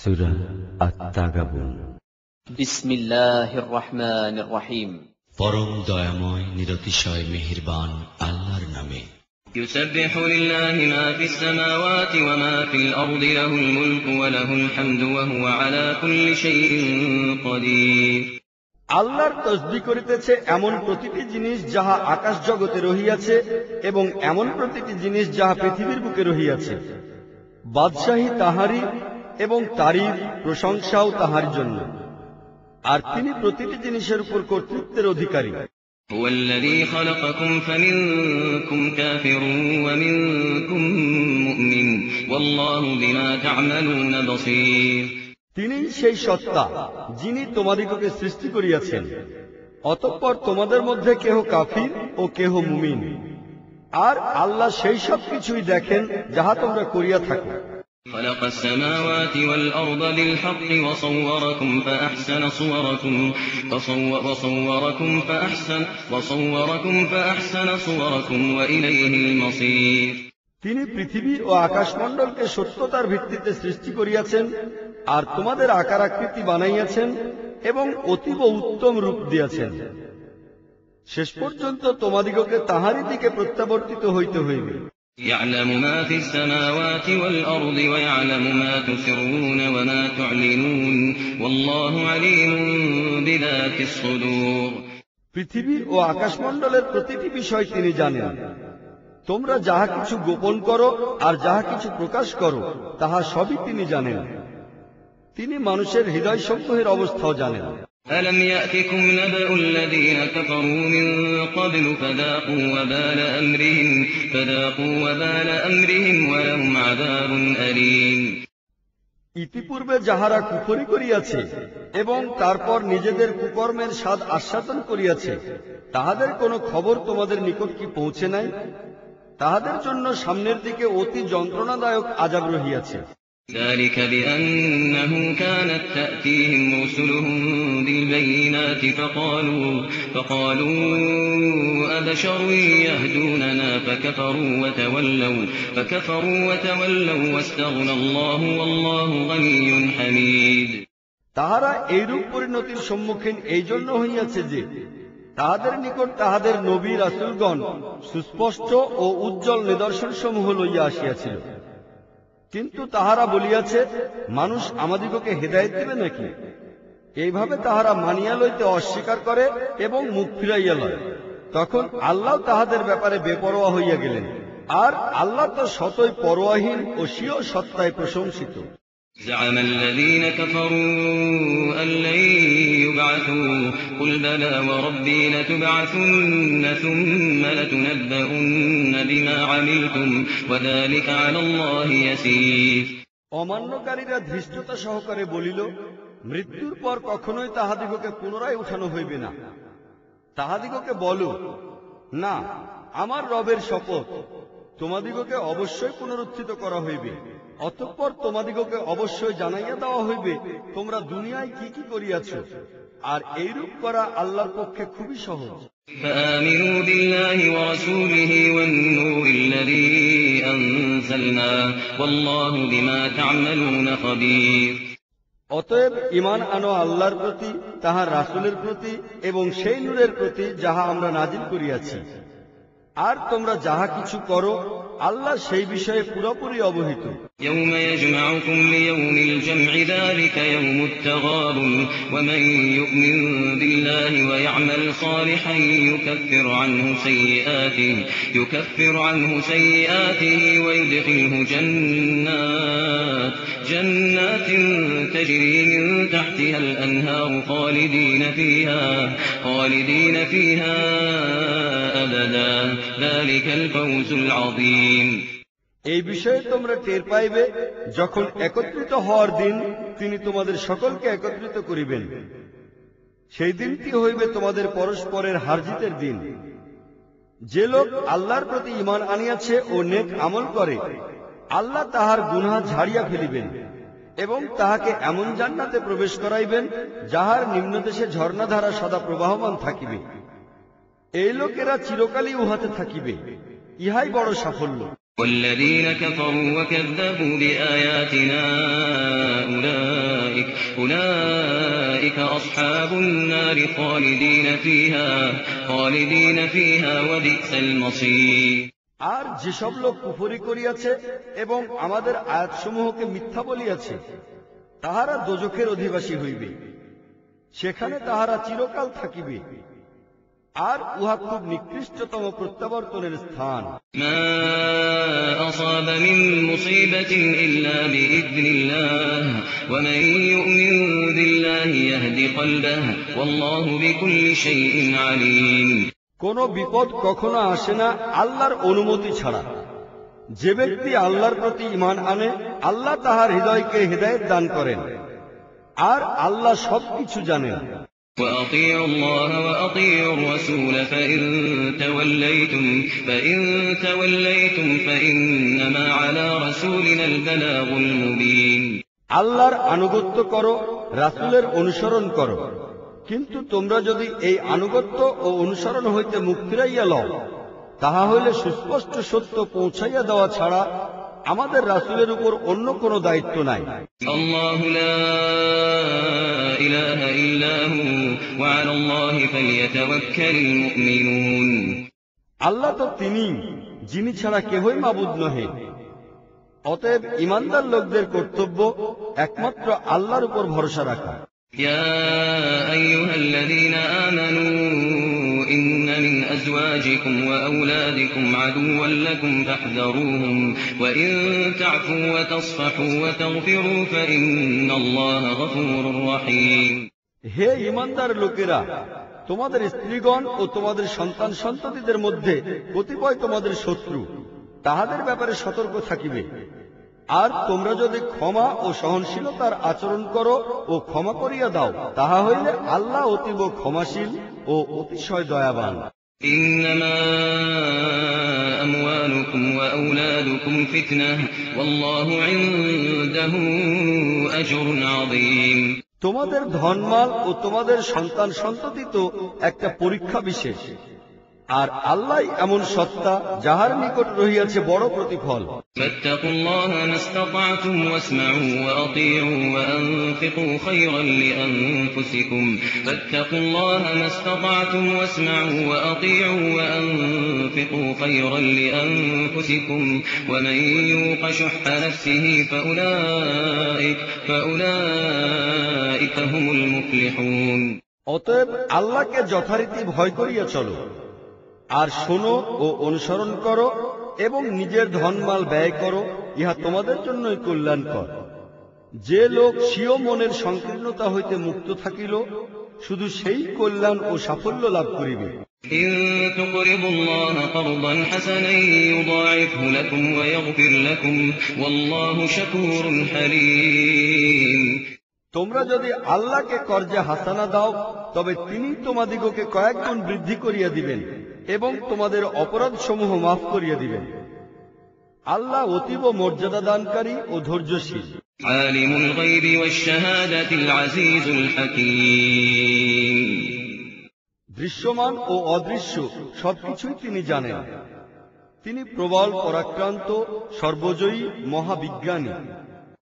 সূরা আত-তাগাবুন। বিসমিল্লাহির রহমানির রহিম। পরম দয়াময় নিরতিশয় মেহেরবান আল্লাহর নামে। ইউসাব্বিহু লিল্লাহি মা ফিস সামাওয়াতি ওয়া মা ফিল আরদি লাহুল মুলকু ওয়া লাহুল হামদু ওয়া হুয়া আলা কুল্লি শাইইন কাদির। আল্লাহর তসবিহ করিতেছে এমন প্রতিটি জিনিস যাহা আকাশ জগতে রহিয়াছে এবং এমন প্রতিটি জিনিস যাহা পৃথিবীর বুকে রহিয়াছে। বাদশাহী তাহারই এবং তারিফ প্রশংসাও তাহার জন্য, আর তিনি প্রতিটি জিনিসের উপর কর্তৃত্বের অধিকারী। হুয়াল্লাযী খালাকাকুম ফামিনকুম কাফিরুন ওয়া মিনকুম মুমিন ওয়াল্লাহু বিমা তা'মালুনা বাসীর। তিনি সেই সত্তা যিনি তোমাদিগকে সৃষ্টি করিয়াছেন, অতঃপর তোমাদের মধ্যে কেহ কাফির ও কেহ মুমিন, আর আল্লাহ সেই সব কিছুই দেখেন যাহা তোমরা করিয়া থাকো। خلق السماوات والأرض بالحق وصوركم فأحسن صوركم وإليه المصير। তিনি পৃথিবী ও আকাশমণ্ডলকে সত্যতার ভিত্তিতে সৃষ্টি করিয়াছেন, আর তোমাদের আকার আকৃতি বানাইয়াছেন এবং অতীব উত্তম রূপ দিয়াছেন। শেষ পর্যন্ত তোমাদিগকে তাহারই দিকে প্রত্যাবর্তিত হইতে হইবে। يعلم ما في السماوات والأرض ويعلم ما تسرون وما تعلنون والله عليم بذات الصدور। পৃথিবী ও আকাশমণ্ডলের প্রতিটি বিষয় তিনি জানেন। তোমরা যাহা কিছু গোপন করো আর যাহা কিছু প্রকাশ করো তাহা সবই তিনি জানেন। তিনি মানুষের হৃদয়সমূহের অবস্থাও জানেন। ألم يأتكم نبأ الذين كفروا من قبل فذاقوا وبال أمرهم ولهم عذاب أليم। ইতিপূর্বে যাহারা কুফরি করিয়াছে এবং তারপর নিজেদের কুকর্মের স্বাদ আস্বাদন করিয়াছে, তাহাদের কোনো খবর তোমাদের নিকট কি পৌঁছে নাই? তাহাদের জন্য সামনের দিকে অতি যন্ত্রণাদায়ক আযাব রহিয়াছে। ذلك بأنه كانت تأتيهم رسلهم بالبينات فقالوا أبشر يهدوننا فكفروا وتولوا واستغنى الله والله غني حميد। তাহারা এইরূপ পরিণতির সম্মুখীন এই জন্য হইয়াছে যে তাহাদের নিকট তাহাদের নবী রাসূলগণ সুস্পষ্ট ও উজ্জ্বল নিদর্শনসমূহ লইয়া আসিয়াছিল, কিন্তু তাহারা বলিয়াছে, মানুষ আমাদিগকে হেদায়েত দিবে নাকি? এইভাবে তাহারা মানিয়া লইতে অস্বীকার করে এবং মুখ ফিরাইয়া লয়। তখন আল্লাহ তাহাদের ব্যাপারে বেপরোয়া হইয়া গেলেন, আর আল্লাহ তো শতই পরোয়াহীন ও স্বীয় সত্তায় প্রশংসিত। زعم الذين كفروا أن لن يبعثوا قل بلى وربي لتبعثن ثم لتنبؤن بما عملتم وذلك على الله يسير। অমান্যকারীরা ধৃষ্টতা সহকারে বলিল, মৃত্যুর পর কখনোই তাহাদিগকে পুনরায় উঠানো হইবে না। তাহাদিগকে বলো, না, আমার রবের শপথ, তোমাদিগকে অবশ্যই পুনরুত্থিত করা হইবে, অতঃপর তোমাদিগকে অবশ্যই জানাইয়া দেওয়া হইবে তোমরা দুনিয়ায় কি কি করিয়াছ, আর এইরূপ করা আল্লাহর পক্ষে খুবই সহজ। فآمنوا بالله ورسوله والنور الذي أنزلنا والله بما تعملون خبير। অতএব ঈমান আনো আল্লাহর প্রতি, তাহার রাসূলের প্রতি এবং সেই নূরের প্রতি যাহা আমরা নাজিল করিয়াছি, আর তোমরা যাহা কিছু করো আল্লাহ সেই বিষয়ে পুরোপুরি অবহিত। يوم يجمعكم ليوم الجمع ذلك يوم التغابن ومن يؤمن بالله ويعمل صالحا يكفر عنه سيئاته ويدخله جنات تجري من تحتها الأنهار خالدين فيها أبدا ذلك الفوز العظيم। এই বিষয়ে তোমরা টের পাইবে যখন একত্রিত হওয়ার দিন তিনি তোমাদের সকলকে একত্রিত করিবেন। সেই দিনটি হইবে তোমাদের পরস্পরের হারজিতের দিন। যে লোক আল্লাহর প্রতি ঈমান আনিয়াছে ও নেক আমল করে, আল্লাহ তাহার গুনাহ ঝাড়িয়া ফেলিবেন এবং তাহাকে এমন জান্নাতে প্রবেশ করাইবেন যাহার নিম্নদেশে ঝর্ণাধারা সদা প্রবাহমান থাকিবে। এই লোকেরা চিরকালই উহাতে থাকিবে, ইহাই বড় সাফল্য। والذين كفروا وكذبوا بآياتنا أولئك أولئك أصحاب النار خالدين فيها وبئس المصير আর যেসব লোক কুফরি করিয়াছে এবং আমাদের আয়াতসমূহকে মিথ্যা বলিয়াছে তাহারা দোজখের অধিবাসী হইবে, সেখানে তাহারা চিরকাল থাকিবে, আর উহা খুব নিকৃষ্টতম প্রত্যাবর্তনের স্থান। ما أصاب من مصيبة إلا بإذن الله ومن يؤمن بالله يهد قلبه والله بكل شيء عليم। কোন বিপদ কখনো আসে না আল্লাহর অনুমতি ছাড়া। যে ব্যক্তি আল্লাহর প্রতি ঈমান আনে আল্লাহ তাহার হৃদয়কে হেদায়েত দান করেন, আর আল্লাহ সবকিছু জানেন। وأطيعوا الله وأطيعوا الرسول فإن توليتم فإنما على رسولنا البلاغ المبين। আল্লাহর আনুগত্য করো, রাসূলের অনুসরণ করো, কিন্তু তোমরা যদি এই আনুগত্য ও অনুসরণ হইতে মুখ ফিরাইয়া লও তাহা হইলে সুস্পষ্ট সত্য পৌঁছাইয়া দেওয়া ছাড়া আমাদের রাসূলের উপর অন্য কোন দায়িত্ব নাই। আল্লাহু লা ইলাহা ইল্লা হু ওয়া আলাল্লাহি ফালইয়াতাওয়াক্কালিল মুমিনুন। আল্লাহ তো তিনি যিনি ছাড়া কেহই মাবুদ নহে, অতএব ঈমানদার লোকদের কর্তব্য একমাত্র আল্লাহর উপর ভরসা রাখা। يا أيها الذين آمنوا إن من أزواجكم وأولادكم عدوا لكم فاحذروهم وإن تعفوا وتصفحوا وتغفروا فإن الله غفور رحيم। হে ঈমানদার লোকেরা, তোমাদের স্ত্রীগণ ও তোমাদের সন্তান সন্ততিদের মধ্যে কতিপয় তোমাদের শত্রু, তাহাদের ব্যাপারে সতর্ক থাকিবে। আর তোমরা যদি ক্ষমা ও সহনশীলতার আচরণ করো ও ক্ষমা করিয়া দাও তাহা হইলে আল্লাহ অতীব ক্ষমাশীল ও অতিশয় দয়াবান। إنما أموالكم وأولادكم فتنة والله عنده أجر عظيم। তোমাদের ধনমাল ও তোমাদের সন্তান সন্ততি তো একটা পরীক্ষা বিশেষ, আর আল্লাহ এমন সত্তা যাহার নিকট রহিয়াছে বড় প্রতিফল। فاتقوا الله ما استطعتم واسمعوا وأطيعوا وأنفقوا خيرا لأنفسكم فاتقوا الله ما استطعتم واسمعوا وأطيعوا وأنفقوا خيرا لأنفسكم ومن يوق شح نفسه فأولئك هم المفلحون। অতএব আল্লাহকে যথারীতি ভয় করিয়া চলো, আর শোনো ও অনুসরণ করো এবং নিজের ধনমাল ব্যয় করো, ইহা তোমাদের জন্যই কল্যাণকর। যে লোক স্বীয় মনের সংকীর্ণতা হইতে মুক্ত থাকিল শুধু সেই কল্যাণ ও সাফল্য লাভ করিবে। إن تقرضوا الله قرضا حسنا يضاعفه لكم ويغفر لكم والله شكور حليم। তোমরা যদি আল্লাহকে কর্জে হাসানা দাও তবে তিনি তোমাদিগকে কয়েক গুণ বৃদ্ধি করিয়া দিবেন এবং তোমাদের অপরাধ সমূহ মাফ করিয়া দিবেন। আল্লাহ অতীব মর্যাদা দানকারী ও ধৈর্যশীল। আলিমুল গায়বি ওয়াশ শাহাদাতিল আজিজুল হাকীম। দৃশ্যমান ও অদৃশ্য সবকিছুই তিনি জানেন। তিনি প্রবল পরাক্রান্ত, সর্বজয়ী, মহাবিজ্ঞানী।